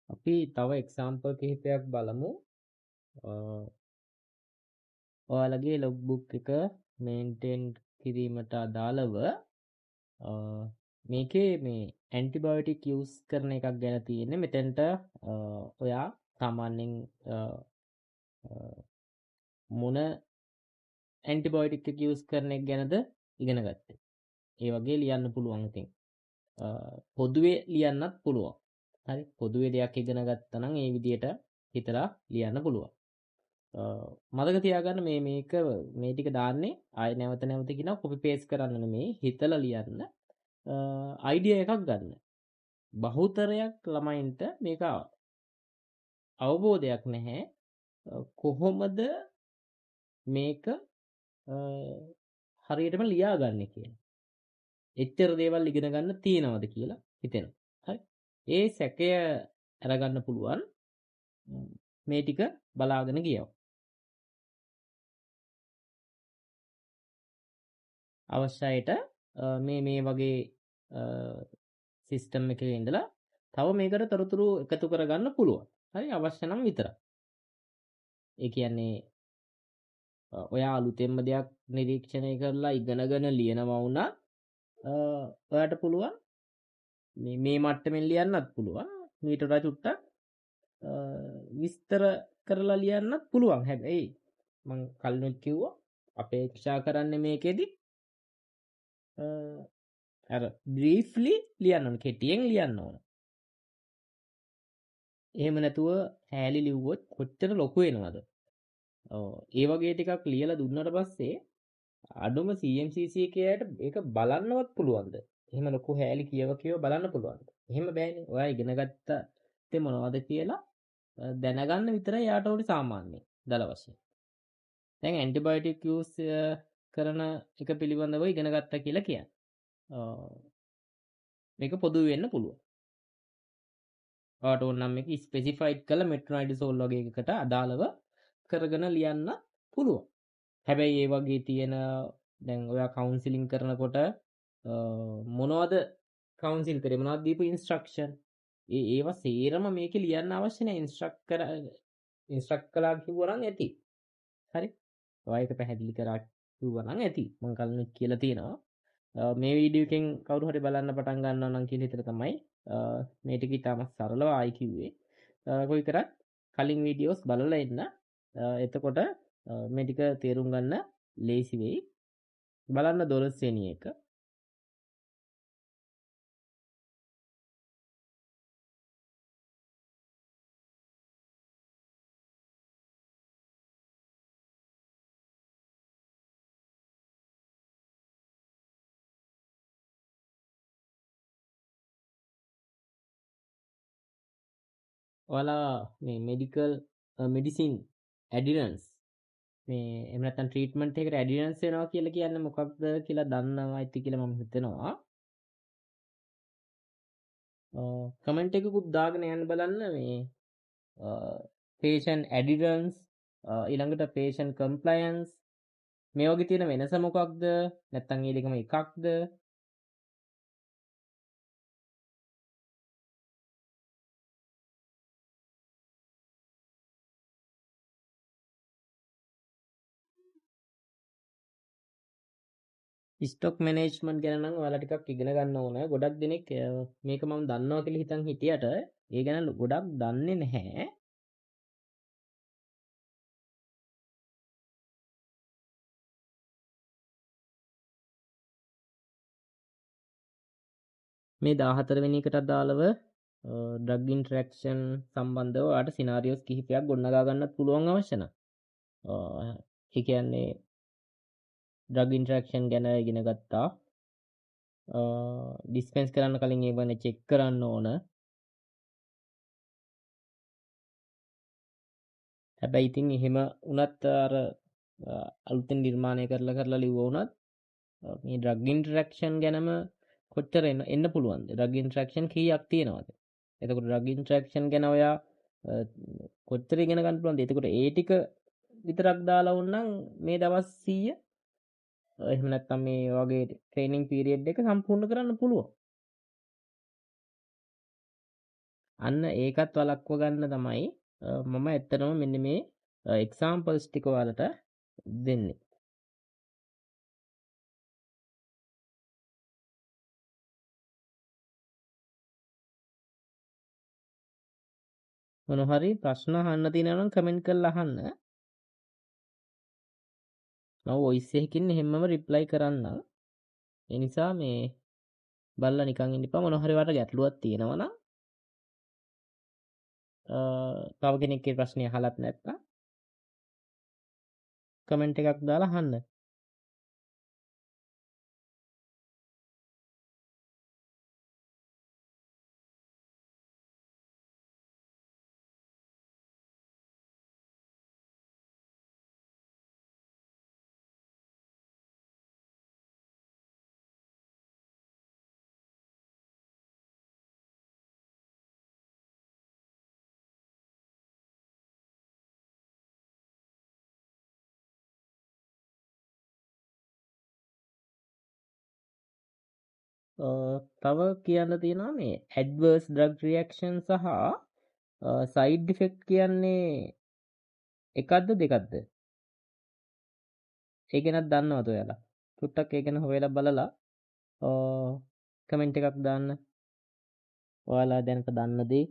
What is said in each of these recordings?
අපි තව එක්සාම්පල් කිහිපයක් බලමු. අ, ඔයාලගේ ලොග්බුක් එක මේන්ටේන් කිරීමට අදාළව මේකේ මේ ඇන්ටිබයොටික් යූස් කරන එකක් ගැන තියෙන්නේ. මෙතෙන්ට ඔයා සාමාන්‍යයෙන් මොන ඇන්ටිබයොටික් එක යූස් කරන එක ගැනද ඉගෙන ගත්තේ. ඒ වගේ ලියන්න පුළුවන් ඉතින්. පොදුවේ ලියන්නත් පුළුවන්. හරි පොදුවේ දෙයක් ඉගෙන ගත්තා නම් ඒ විදිහට හිතලා ලියන්න පුළුවන්. මතක තියාගන්න මේක මේ ටික දාන්නේ ආය නැවත නැවත කියනවා කොපි පේස්ට් කරන්න නෙමෙයි හිතලා ලියන්න. අයිඩියා එකක් ගන්න. බහුතරයක් ළමයින්ට මේක අවබෝධයක් නැහැ. කොහොමද මේක හරියටම ලියාගන්නේ කියලා. එච්චර දේවල් ඉගෙන ගන්න තියෙනවද කියලා හිතෙනවා. හරි. ඒ සැකය අරගන්න පුළුවන් මේ ටික බලාගෙන ගියව. අවශ්‍යයට මේ වගේ සිස්ටම් එකක ඉඳලා තව මේකට තොරතුරු එකතු කරගන්න පුළුවන්. හරි අවශ්‍ය නම් විතරයි. ඒ කියන්නේ ඔයා අලුතෙන්ම දෙයක් නිරීක්ෂණය කරලා ඉගෙනගෙන ලියනවා වුණා ඔයාට පුළුවන් මේ මට්ටමින් ලියන්නත් පුළුවන්. මීට වඩා චුට්ටක් විස්තර කරලා ලියන්නත් පුළුවන්. හැබැයි මම කලිනුත් කිව්වා අපේක්ෂා කරන්නේ මේකෙදි අර බ්‍රීෆ්ලි ලියන්න ඕන. කෙටියෙන් ලියන්න ඕන. එහෙම නැතුව හැලි ලිව්වොත් කොච්චර ලොකු වෙනවද? ඒ වගේ ටිකක් ලියලා දුන්නාට පස්සේ අඩුම CMCC එකයට ඒක බලන්නවත් පුළුවන්ද? එහෙම ලොකු හැලි කියව බලන්න පුළුවන්ද? එහෙම බෑනේ. ඔයා ඉගෙන ගත්තේ මොනවද කියලා දැනගන්න විතරයි යාට ඕනේ සාමාන්‍යයෙන් දල වශයෙන්. දැන් ඇන්ටිබයොටික් යූස් කරන එක පිළිබඳව ඉගෙන ගත්තා කියලා කියන්නේ. මේක පොදු වෙන්න පුළුවන්. ඔයාට ඕන නම් මේක ස්පෙસિෆයිඩ් කරලා මෙට්‍රොනයිඩසෝල් වගේ එකකට අදාළව කරගෙන ලියන්න පුළුවන්. හැබැයි ඒ වගේ තියෙන දැන් ඔයා කවුන්සිලින් කරනකොට මොනවද කවුන්සිල් කරේ මොනවද දීපු ඉන්ස්ට්‍රක්ෂන් ඒවා සේරම මේකේ ලියන්න අවශ්‍ය නැහැ. ඉන්ස්ට්‍රක්ට් කළා කිව්වා නම් ඇති. හරි. ඔයා ඒක පැහැදිලි කරා කිව්වා නම් ඇති. මම කලින් කියලා තියෙනවා. මේ වීඩියෝ එකෙන් කවුරු හරි බලන්න පටන් ගන්නවා නම් කියන හිතට තමයි මේ ටික ඉතාම සරලව ආයි කිව්වේ. කොයි කරත් කලින් වීඩියෝස් බලලා එන්න. එතකොට මේ ටික තේරුම් ගන්න ලේසි වෙයි. බලන්න 12 වෙනි එක. ඔයාලා මේ මෙඩිසින් ඇඩිනන්ස් මේ එහෙම නැත්නම් ට්‍රීට්මන්ට් එකකට ඇඩිනන්ස් වෙනවා කියලා කියන්නේ මොකක්ද කියලා දන්නවා ඇති කියලා මම හිතනවා. කමෙන්ට් එකකුත් දාගෙන යන්න බලන්න මේ patient adherence ඊළඟට patient compliance මේ වගේ තියෙන වෙනස මොකක්ද? නැත්නම් මේ දෙකම එකක්ද? ස්ටොක් මැනේජ්මන්ට් ගැන නම් ඔයාලා ටිකක් ඉගෙන ගන්න ඕන. ගොඩක් දෙනෙක් මේක මම දන්නවා කියලා හිතන් හිටියට ඒ ගැන ගොඩක් දන්නේ නැහැ. මේ 14 වෙනි එකට අදාළව ඩ්‍රග් ඉන්ටරැක්ෂන් සම්බන්ධව ඔයාලට සිනාරියෝස් කිහිපයක් ගොඩනගා ගන්නත් පුළුවන් අවශ්‍ය නම්. ඒ කියන්නේ ඩ්‍රග් ඉන්ටරැක්ෂන් ගැන ඉගෙන ගත්තා. ඩිස්පෙන්ස් කරන්න කලින් ඒ ගැන චෙක් කරන්න ඕන. හැබැයි ඉතින් එහෙම වුණත් අර අලුතෙන් නිර්මාණය කරලා ලිව්ව වුණත් මේ ඩ්‍රග් ඉන්ටරැක්ෂන් ගැනම කොච්චර එන්න පුළුවන්ද? ඩ්‍රග් ඉන්ටරැක්ෂන් කීයක් තියෙනවද? එතකොට ඩ්‍රග් ඉන්ටරැක්ෂන් ගැන ඔයා කොච්චර ඉගෙන ගන්න පුළුවන්ද? එතකොට ඒ ටික විතරක් දාලා වුණනම් මේ දවස් 100 එහෙම නැත්නම් මේ වගේ ට්‍රේනින් පීරියඩ් එක සම්පූර්ණ කරන්න පුළුවන්. අන්න ඒකත් වළක්ව ගන්න තමයි මම ඇත්තටම මෙන්න මේ එක්සාම්පල්ස් ටික ඔයාලට දෙන්නේ. මොන හරි ප්‍රශ්න අහන්න තියෙනවා නම් කමෙන්ට් කරලා අහන්න. මම වොයිස් එකකින් එහෙමම රිප්ලයි කරන්නම්. ඒ නිසා මේ බලලා නිකන් ඉන්න එපා. මොන හරි වට ගැටලුවක් තියෙනවා නම් තව කෙනෙක්ගේ ප්‍රශ්නේ අහලත් නැත්නම් කමෙන්ට් එකක් දාලා අහන්න. තව කියන්න තියෙනවා මේ ඇඩ්වර්ස් ඩ්‍රග් රියැක්ෂන් සහ සයිඩ් ඉෆෙක්ට් කියන්නේ එකක්ද දෙකක්ද? ඒ ගැනත් දන්නවද ඔයාලා? චුට්ටක් ඒ ගැන හොයලා බලලා කමෙන්ට් එකක් දාන්න. ඔයාලා දැනට දන්න දේ.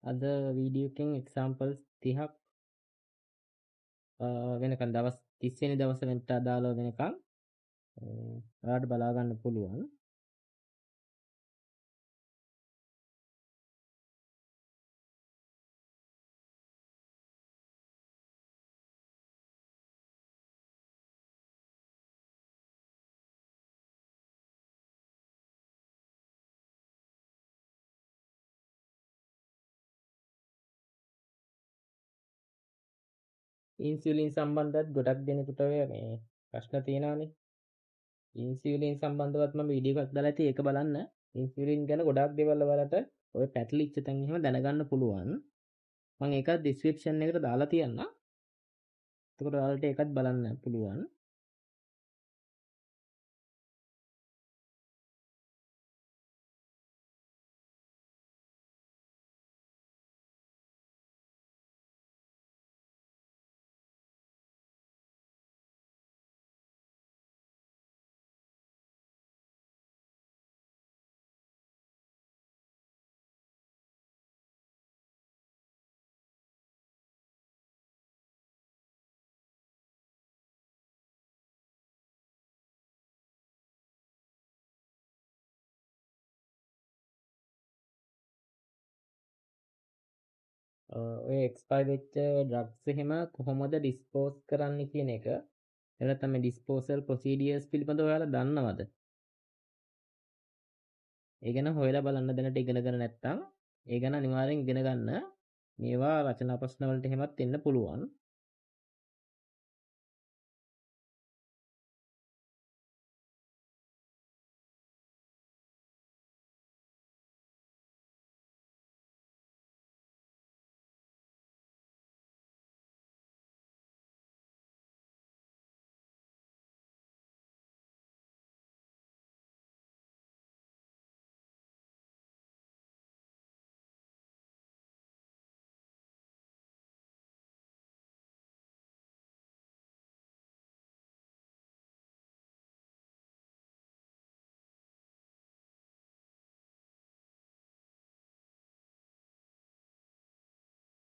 අද වීඩියෝ එකෙන් එක්සාම්පල්ස් 30ක් වෙනකන් දවස් 30 වෙනි දවස් වෙනට අදාළව වෙනකන් ඔයාලට බලා ගන්න පුළුවන්. ඉන්සියුලින් සම්බන්ධවත් ගොඩක් දෙනෙකුට ඔය මේ ප්‍රශ්න තියෙනවානේ. ඉන්සියුලින් සම්බන්ධවත් මම වීඩියෝ එකක් දාලා තියෙයි ඒක බලන්න. ඉන්සියුලින් ගැන ගොඩක් දේවල් ඔයාලට ඔය පැටලිච්ච තැන් එහෙම දැනගන්න පුළුවන්. මම ඒක ඩිස්ක්‍රිප්ෂන් එකට දාලා තියන්නම්. එතකොට ඔයාලට ඒකත් බලන්න පුළුවන්. ඔය එක්ස්පයර් වෙච්ච ඩ්‍රග්ස් එහෙම කොහොමද ඩිස්පෝස් කරන්න කියන එක එහෙම නැත්නම් මේ ඩිස්පෝසල් ප්‍රොසීඩියර්ස් පිළිබඳව ඔයාලා දන්නවද? ඒ ගැන හොයලා බලන්න දැනට ඉගෙනගෙන නැත්නම් ඒ ගැන අනිවාර්යෙන් ඉගෙන ගන්න. මේවා රචනා ප්‍රශ්න වලට එහෙමත් එන්න පුළුවන්.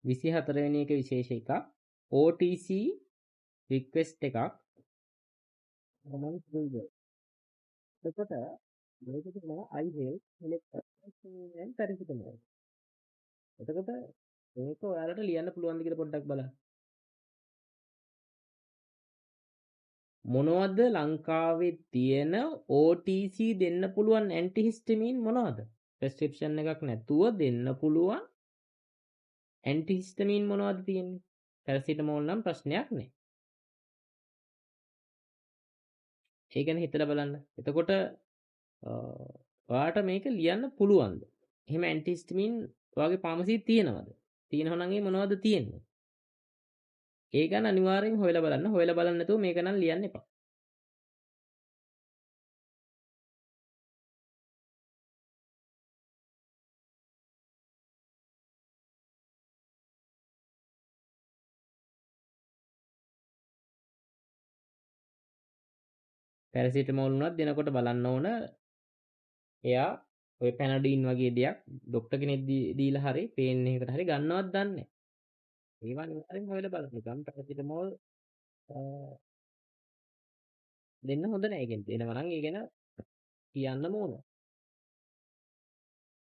විසි හතරවෙනි එක විශේෂ එකක් OTC රික්වෙස්ට් එකක් ගමන් ත්‍රිවිධ. එතකොට මේක තියෙනවා I help and paracetamol. එතකොට මේක ඔයාලට ලියන්න පුළුවන්ද කියලා පොඩ්ඩක් බලන්න. මොනවද ලංකාවේ තියෙන OTC දෙන්න පුළුවන් ඇන්ටිහිස්ටමින් මොනවද? ප්‍රෙස්ක්‍රිප්ෂන් එකක් නැතුව දෙන්න පුළුවන් ඇන්ටිහිස්ටමින් මොනවද තියෙන්නේ? පැරසිටමෝල් නම් ප්‍රශ්නයක් නෑ. ඒ ගැන හිතලා බලන්න. එතකොට ඔයාට මේක ලියන්න පුළුවන්ද? එහෙම ඇන්ටිහිස්ටමින් ඔයාගේ ෆාමසියේ තියෙනවද? තියෙනවා නම් ඒ මොනවද තියෙන්නේ? ඒ ගැන අනිවාර්යෙන් හොයලා බලන්න. හොයලා බලන්න නැතුව මේක නම් ලියන්න එපා. පැරසිටමෝල් උනත් දෙනකොට බලන්න ඕන එයා ඔය පැනඩීන් වගේ දෙයක් ડોක්ටර් කෙනෙක් දීලා හරි පේන් එකකට හරි ගන්නවත් දන්නේ නැහැ. ඒවා අනිවාර්යෙන් හොයලා බලන්න. නිකන් පැරසිටමෝල් දෙන්න හොඳ නැහැ. ඒකෙන් දෙනවා නම් ඒ ගැන කියන්නම ඕන.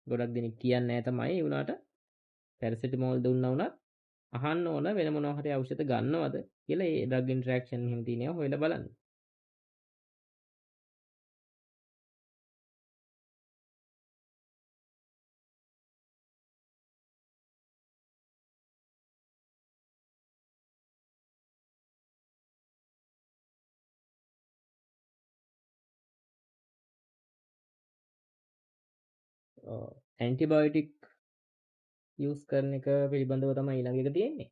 ගොඩක් දෙනෙක් කියන්නේ නැහැ තමයි. ඒ වුණාට පැරසිටමෝල් දුන්නා වුණත් අහන්න ඕන වෙන මොනවා හරි ඖෂධ ගන්නවද කියලා ඒ ඩ්‍රග් ඉන්ටරැක්ෂන් එහෙම තියෙනවා හොයලා බලන්න. ඇන්ටිබයොටික් යූස් කරන එක පිළිබඳව තමයි ඊළඟ එක තියෙන්නේ.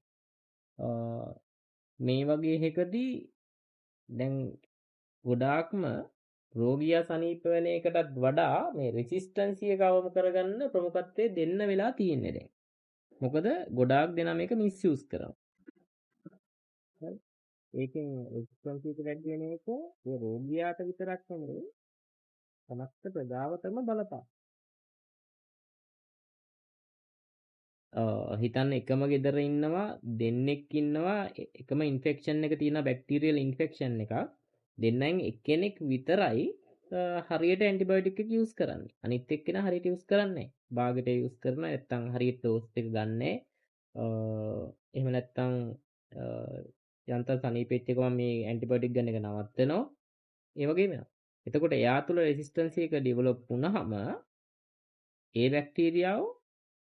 මේ වගේ එකකදී දැන් ගොඩාක්ම රෝගියා සනීප වෙන එකටත් වඩා මේ රෙසිස්ටන්සි එක අවම කරගන්න ප්‍රමුඛත්වය දෙන්න වෙලා තියෙන්නේ දැන්. මොකද ගොඩාක් දෙනා මේක මිස්යූස් කරනවා. හරි. ඒකෙන් රෙසිස්ටන්සි එක වැඩි වෙන එක ඒ රෝගියාට විතරක් නෙමෙයි සමස්ත ප්‍රජාවටම බලපාන. හිතන්න එකම ගෙදර ඉන්නවා දෙන්නෙක් ඉන්නවා එකම ඉන්ෆෙක්ෂන් එක තියෙන බැක්ටීරියල් ඉන්ෆෙක්ෂන් එකක් දෙන්නෙන් එක්කෙනෙක් විතරයි හරියට ඇන්ටිබයොටික් එක යූස් කරන්නේ. අනිත් එක්කෙනා හරියට යූස් කරන්නේ නැහැ. බාගෙට යූස් කරනවා නැත්නම් හරියට ඩෝස් එක ගන්නෑ. එහෙම නැත්නම් යන්තම් සනීපෙච්ච එකම මේ ඇන්ටිබයොටික් ගන්න එක නවත්තනවා. ඒ වගේ වෙනවා. එතකොට එයා තුළ රෙසිස්ටන්සි එක ඩෙවලොප් වුණාම ඒ බැක්ටීරියාව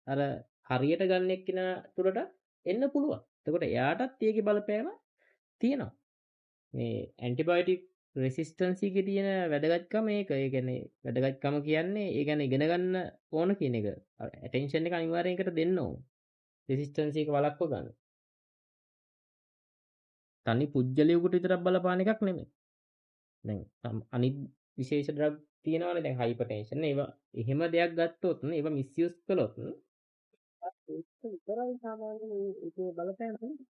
අර හරියට ගන්න එක්කිනා තුළට එන්න පුළුවන්. එතකොට එයාටත් ඒකේ බලපෑම තියෙනවා. මේ ඇන්ටිබයොටික් රෙසිස්ටන්සි එකේ තියෙන වැදගත්කම ඒක. ඒ කියන්නේ වැදගත්කම කියන්නේ ඒ ගැන ඉගෙන ගන්න ඕන කියන එක. ඇටෙන්ෂන් එක අනිවාර්යෙන් ඒකට දෙන්න ඕන. රෙසිස්ටන්සි එක වළක්ව ගන්න. තනි පුජ්‍යලියෙකුට විතරක් බලපාන එකක් නෙමෙයි. දැන් අනිත් විශේෂ ඩ්‍රග් තියෙනවානේ දැන් හයිපර්ටෙන්ෂන් ඒවා එහෙම දෙයක් ගත්තොත් ඒවා මිස්යූස් කළොත් ඒක විතරයි සාමාන්‍යයෙන් ඒකේ බලපෑම තියෙන්නේ.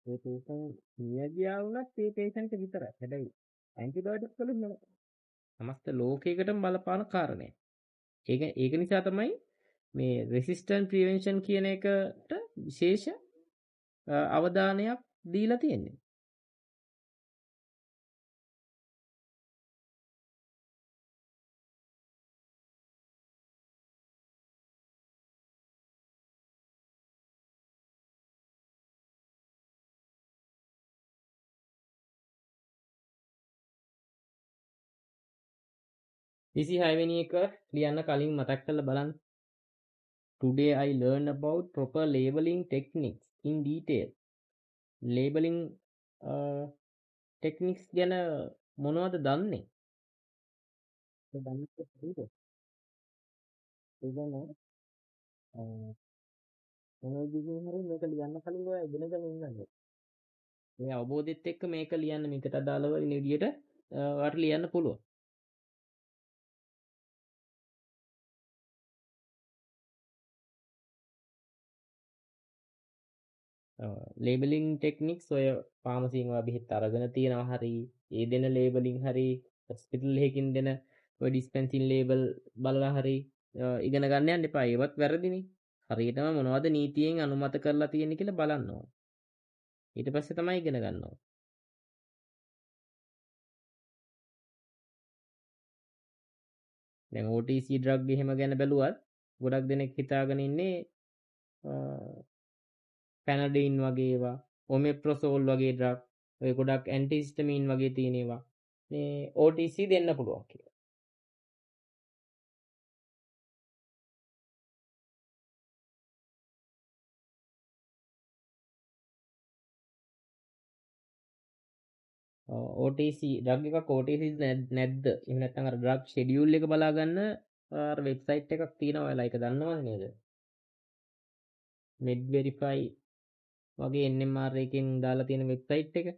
ඒ පේෂන්ට් මිය ගියා වුණත් ඒ පේෂන්ට් විතරයි. හැබැයි ඇන්ටිබයොටික් වලින් නෙමෙයි. සමස්ත ලෝකයකටම බලපාන කාරණයක්. ඒක නිසා තමයි මේ රෙසිස්ටන්ට් ප්‍රිවෙන්ෂන් කියන එකට විශේෂ අවධානයක් දීලා තියෙන්නේ. 26 වෙනි එක ලියන්න කලින් මතක් කරලා බලන්න. Today I learned about proper labeling techniques in detail. Labeling techniques ගැන මොනවද දන්නේ? දන්නේ කොහොමද? ඒ ගැන මොන විදිහෙන් හරි මේක ලියන්න කලින් ඔයා ඉගෙනගෙන ඉන්න ඕනේ. මේ අවබෝධයත් එක්ක මේක ලියන්න මේකට අදාළව ඉන්න විදියට ඔයාලට ලියන්න පුළුවන්. ලේබලින් ටෙක්නික්ස් ඔය ෆාමසියෙන් ඔයා බෙහෙත් අරගෙන තියෙනවා හරි ඒ දෙන ලේබලින් හරි හොස්පිටල් එකකින් දෙන ඔය ඩිස්පෙන්සින් ලේබල් බලලා හරි ඉගෙන ගන්න යන්න එපා. ඒවත් වැරදිනේ. හරියටම මොනවද නීතියෙන් අනුමත කරලා තියෙන්නේ කියලා බලන්න ඕන. ඊට පස්සේ තමයි ඉගෙන ගන්න ඕන. දැන් OTC ඩ්‍රග් එහෙම ගැන බැලුවත් ගොඩක් දෙනෙක් හිතාගෙන ඉන්නේ පැනඩීන් වගේ ඒවා, ඔමෙප්‍රොසෝල් වගේ ඩ්‍රග්, ඔය ගොඩක් ඇන්ටිහිස්ටමින් වගේ තියෙන ඒවා මේ OTC දෙන්න පුළුවන් කියලා. OTC ඩ්‍රග් එකක් OTC නැද්ද? එහෙම නැත්නම් අර ඩ්‍රග් ෂෙඩියුල් එක බලා ගන්න අර වෙබ්සයිට් එකක් තියෙනවා. ඔයාලා ඒක දන්නවද නේද? Medverify වගේ NMR එකෙන් දාලා තියෙන වෙබ්සයිට් එක.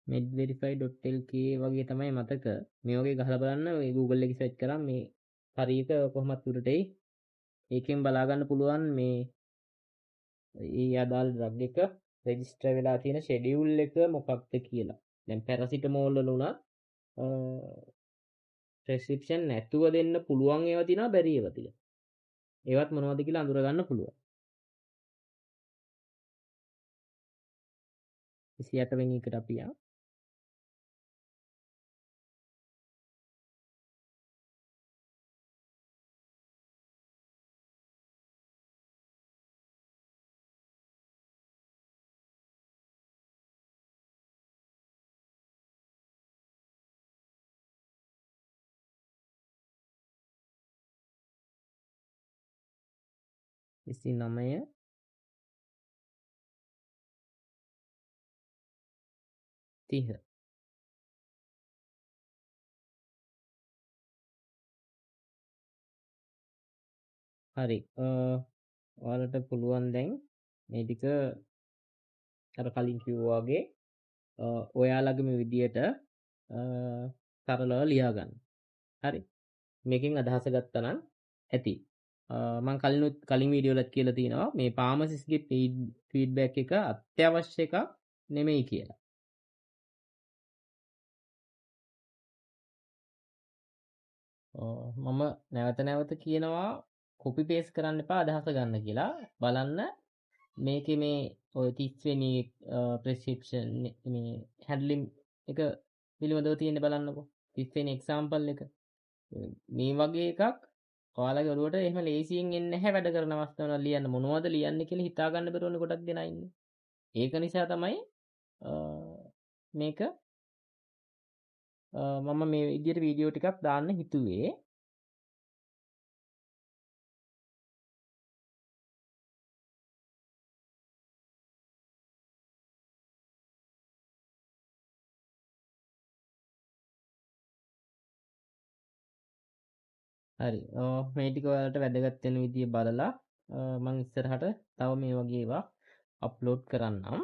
medverify.lk වගේ තමයි මතක. මේ වගේ ගහලා බලන්න ඔය Google එකේ සර්ච් කරාම මේ හරියක කොහොමත් උඩට එයි. ඒකෙන් බලා ගන්න පුළුවන් මේ ඒ අදාළ ඩ්‍රග් එක රෙජිස්ටර් වෙලා තියෙන ෂෙඩියුල් එක මොකක්ද කියලා. දැන් පැරසිටමෝල් වල උනත් ප්‍රෙස්ක්‍රිප්ෂන් නැතුව දෙන්න පුළුවන් ඒවා තියෙනවා, බැරි ඒවා තියෙනවා. ඒවත් මොනවද කියලා අඳුර ගන්න පුළුවන්. 28 වෙනි එකට අපි යමු. ඉසි 9 30. හරි. ඔයාලට පුළුවන් දැන් මේ ටික අර කලින් කිව්වා වගේ ඔයාලගේම විදියට සරලව ලියා ගන්න. හරි. මේකෙන් අදහස ගත්තා නම් ඇති. මම කලින් වීඩියෝ වලත් කියලා තියෙනවා මේ ෆාමසිස්ගේ ෆීඩ්බැක් එක අත්‍යවශ්‍ය එකක් නෙමෙයි කියලා. මම නැවත නැවත කියනවා කොපි පේස්ට් කරන්න එපා අදහස ගන්න කියලා. බලන්න මේකේ මේ ඔය 30 වෙනි ප්‍රෙස්ක්‍රිප්ෂන් මේ හැන්ඩලින් එක පිළිබඳව තියෙන බලන්නකෝ. 30 වෙනි එක්සැම්පල් එක. මේ වගේ එකක් ඔයාලගේ ඔළුවට එහෙම ලේසියෙන් එන්නේ නැහැ. වැඩ කරන අවස්ථාවල ලියන්න මොනවද ලියන්නේ කියලා හිතා ගන්න බැරුවනේ ගොඩක් දෙනා ඉන්නේ. ඒක නිසා තමයි මේක මම මේ විදිහට වීඩියෝ ටිකක් දාන්න හිතුවේ. හරි. මේ ටික ඔයාලට වැදගත් වෙන විදිය බලලා මම ඉස්සරහට තව මේ වගේ ඒවා අප්ලෝඩ් කරන්නම්.